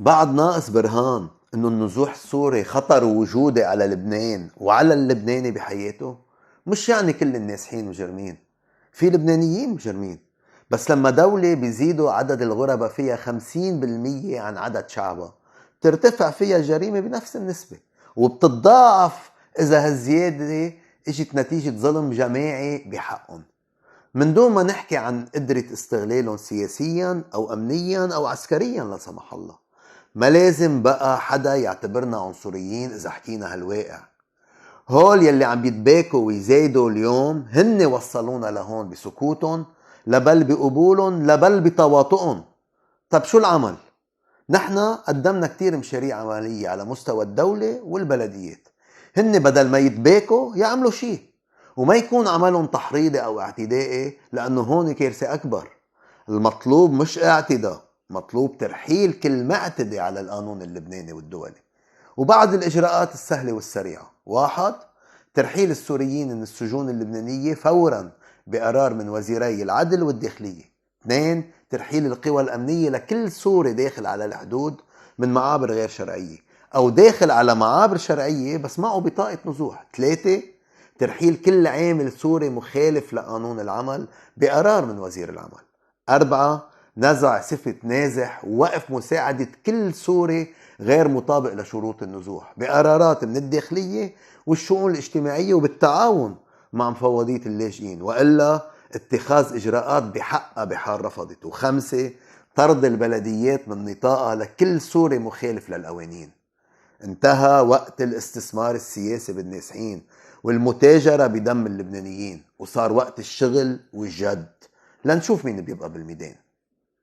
بعد ناقص برهان انه النزوح السوري خطر وجودي على لبنان وعلى اللبناني بحياته. مش يعني كل النازحين مجرمين، في لبنانيين مجرمين، بس لما دولة بيزيدوا عدد الغرباء فيها 50% عن عدد شعبها ترتفع فيها الجريمة بنفس النسبة، وبتتضاعف إذا هالزيادة اجت نتيجة ظلم جماعي بحقهم، من دون ما نحكي عن قدرة استغلالهم سياسيا أو أمنيا أو عسكريا لا سمح الله. ما لازم بقى حدا يعتبرنا عنصريين إذا حكينا هالواقع. هول يلي عم بيتباكوا ويزايدوا اليوم هن وصلونا لهون بسكوتهم، لبل بقبولهم، لبل بتواطؤهم. طب شو العمل؟ نحن قدمنا كتير مشاريع عملية على مستوى الدولة والبلديات. هن بدل ما يتباكوا يعملوا شيء، وما يكون عملهم تحريضي أو اعتدائي، لأنه هون كارثة أكبر. المطلوب مش اعتداء، مطلوب ترحيل كل معتدي على القانون اللبناني والدولي. وبعض الإجراءات السهلة والسريعة: 1. ترحيل السوريين من السجون اللبنانية فورا بقرار من وزيري العدل والداخلية. 2. ترحيل القوى الأمنية لكل سوري داخل على الحدود من معابر غير شرعية، أو داخل على معابر شرعية بس معه بطاقة نزوح. 3. ترحيل كل عامل سوري مخالف لقانون العمل بقرار من وزير العمل. 4. نزع صفة نازح ووقف مساعدة كل سوري غير مطابق لشروط النزوح بقرارات من الداخلية والشؤون الاجتماعية وبالتعاون مع مفوضية اللاجئين، وإلا اتخاذ إجراءات بحقها بحال رفضت. 5. طرد البلديات من نطاقها لكل سوري مخالف للقوانين. انتهى وقت الاستثمار السياسي بالنازحين والمتاجرة بدم اللبنانيين، وصار وقت الشغل والجد لنشوف مين بيبقى بالميدان.